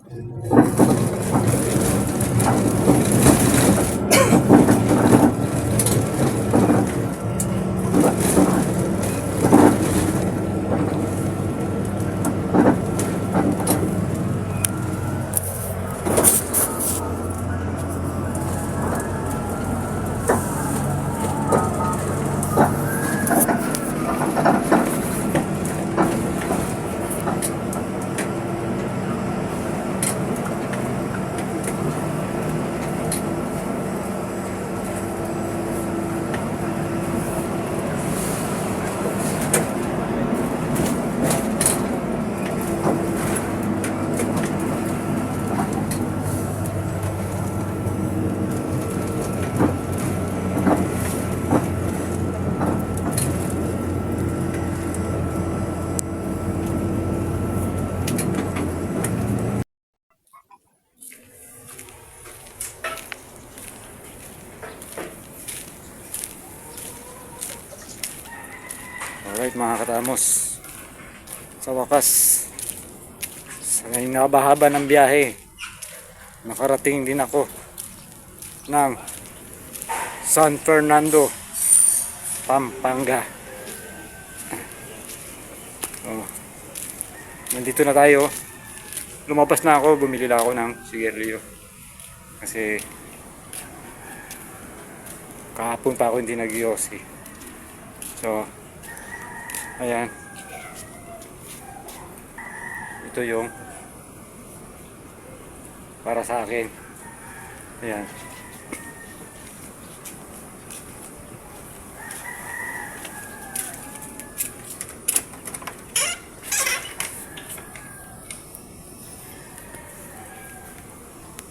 Alright mga katamos, sa wakas, sa nakabahaba ng biyahe, nakarating din ako ng San Fernando, Pampanga. Nandito na tayo. Lumabas na ako, bumili lang ako ng sigarilyo kasi kahapon pa ako hindi nag-yosi. So ayan, ito yung para sa akin. Ayan,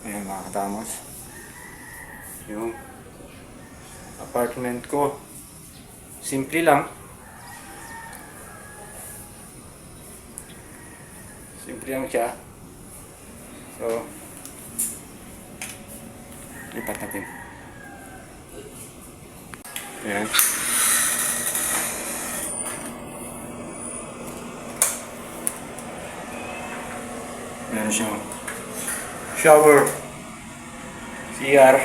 ayan mga katamos, yung apartment ko. Simple lang, simple lang siya. So lipat natin. Ayan, meron siyang shower, CR,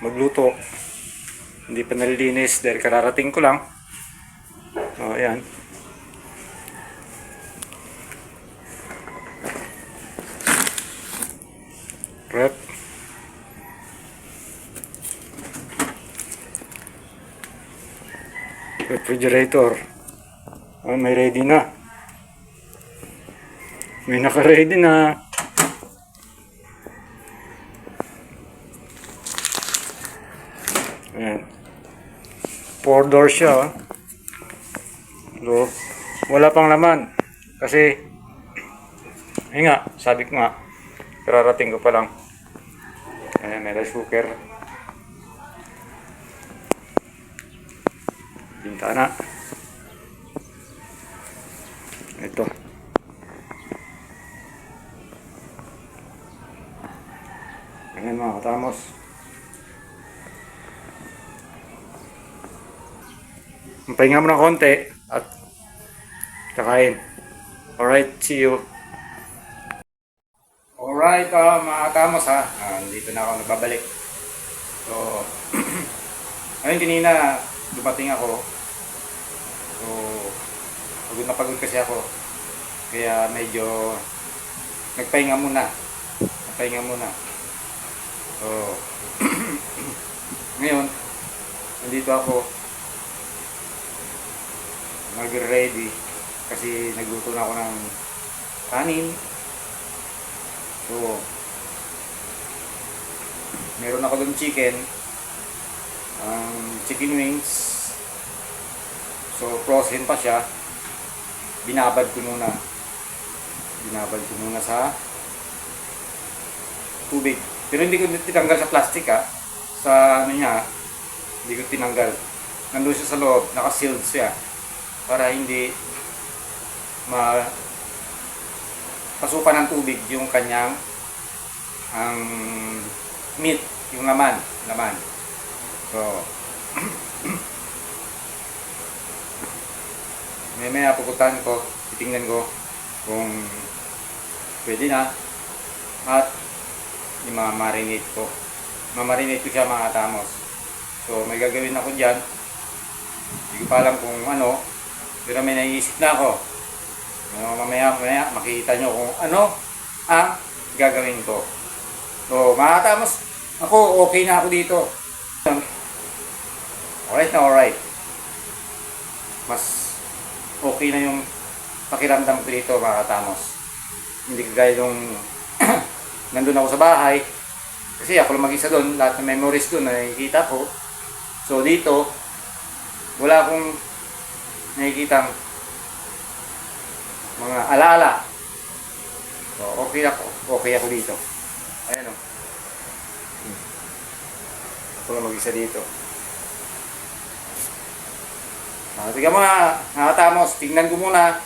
magluto. Hindi pa nalilinis dahil kararating ko lang. O ayan, rep, refrigerator. Oh, may ready na. May naka-ready na. Ayan. 4 doors siya. So, wala pang laman. Kasi, ayun nga, sabi ko nga, kararating ko pa lang. Ayan, may rice cooker. Bintana. Ito. Ayan mga katamos. Pahinga mo ng konti at kakain. Alright, see you. Alright, mga katamos ha. Dito na ako nagbabalik. So, ayun kanina dumating ako. So, pagod kasi ako. Kaya medyo nagpahinga muna. So, ngayon, nandito ako mag-ready kasi nagluto na ako ng kanin. So, meron ako dun chicken wings. So, frozen pa siya. Binabad ko muna sa tubig. Pero hindi ko tinanggal sa plastic sa ano niya, hindi ko tinanggal. Nandun siya sa loob, naka-sealed siya para hindi pasukan ng tubig yung kanyang meat, yung laman. So may puputan ko, titingnan ko kung pwede na at i-marinate ko. Mamarinate ko siya mga katamos. So may gagawin ako dyan. Hindi ko pa alam kung ano, pero may naiisip na ako. Mamaya makikita nyo kung ano ang gagawin ko. So mga katamos, ako okay na ako dito. Alright na alright. Mas okay na yung pakiramdam ko dito mga katamos. Hindi kagaya nung nandun ako sa bahay. Kasi ako lang mag-isa doon, lahat ng memories doon na nakikita ko. So dito, wala akong nakikitang mga alaala. So okay ako dito. Ayan o. Ako lang mag-isa dito. Tiga mga nakatamos, tingnan ko muna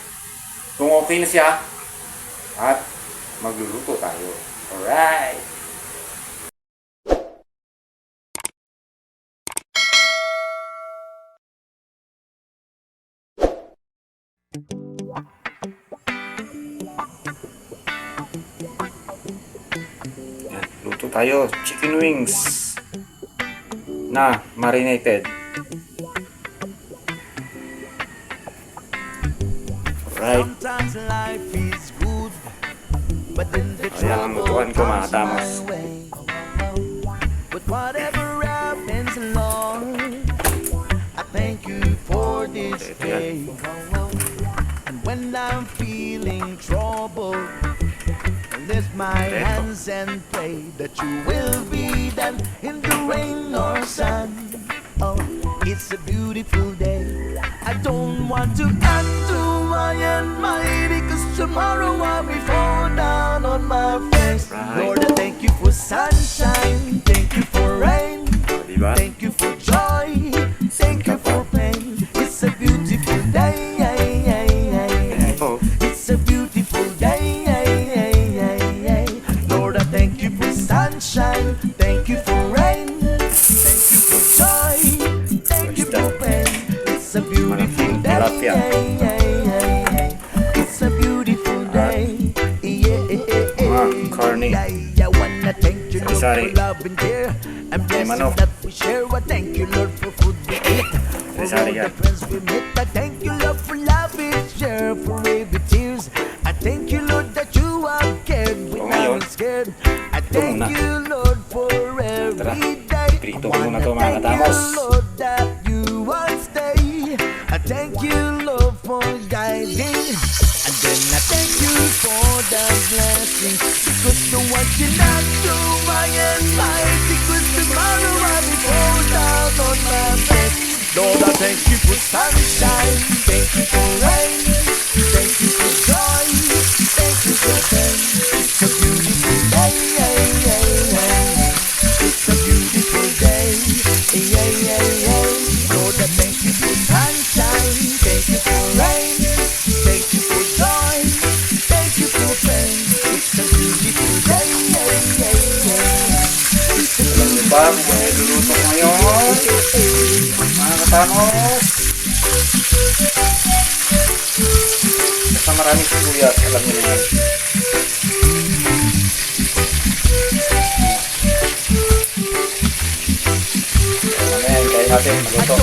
kung okay na siya at magluluto tayo. Alright! Yan, luto tayo. Chicken wings na marinated. Right. Ayan ang lutuan ko mga katamos. But whatever happens along, I thank you for this day. And when I'm feeling troubled, I lift my hands and pray that you will be there in the rain or sun. Oh, it's a beautiful day. I don't want to add to my anxiety, cause tomorrow I'll be fall down on my face. Lord, I thank you for sunshine, thank you for rain, Diba? thank you for joy, thank you for pain. It's a beautiful day. Oh. It's a beautiful day. Lord, I thank you for sunshine, thank you for rain, thank you for joy, thank you for pain. It's a beautiful Tilapia. day. It's a beautiful day. Mga corny. I wanna thank you, Lord, Sari-sari. for love and care and blessings manok. that we share. I thank you, Lord, for food we eat, for all Sari-sari the yan. friends we meet. I thank you, Lord, for love we share, for every tears. I thank you, Lord, that you have cared when ngayon, I'm scared. I thank muna. you, Lord, for Tara, every day. prito I ko muna to, mga wanna thank katamos. you, Lord, that you will stay. I thank you, Lord, for guiding. And then I thank you for the blessing. Because the one cannot do my and mighty. Because tomorrow I'll be fall down on my bed. Lord, I thank you for sunshine. Thank you for rain. Thank you for joy. Thank you for pain. It's a beautiful day. It's a beautiful day. Lord, I thank you for sunshine. Thank you for rain. Thank you for joy. Thank you for pain. It's a beautiful day. It's a Alam niyo ba kung may luluto ko ngayon? Mga katamos. Basta maraming sibuyas, alam niyo na yan. Mamaya, hintayin natin maluto.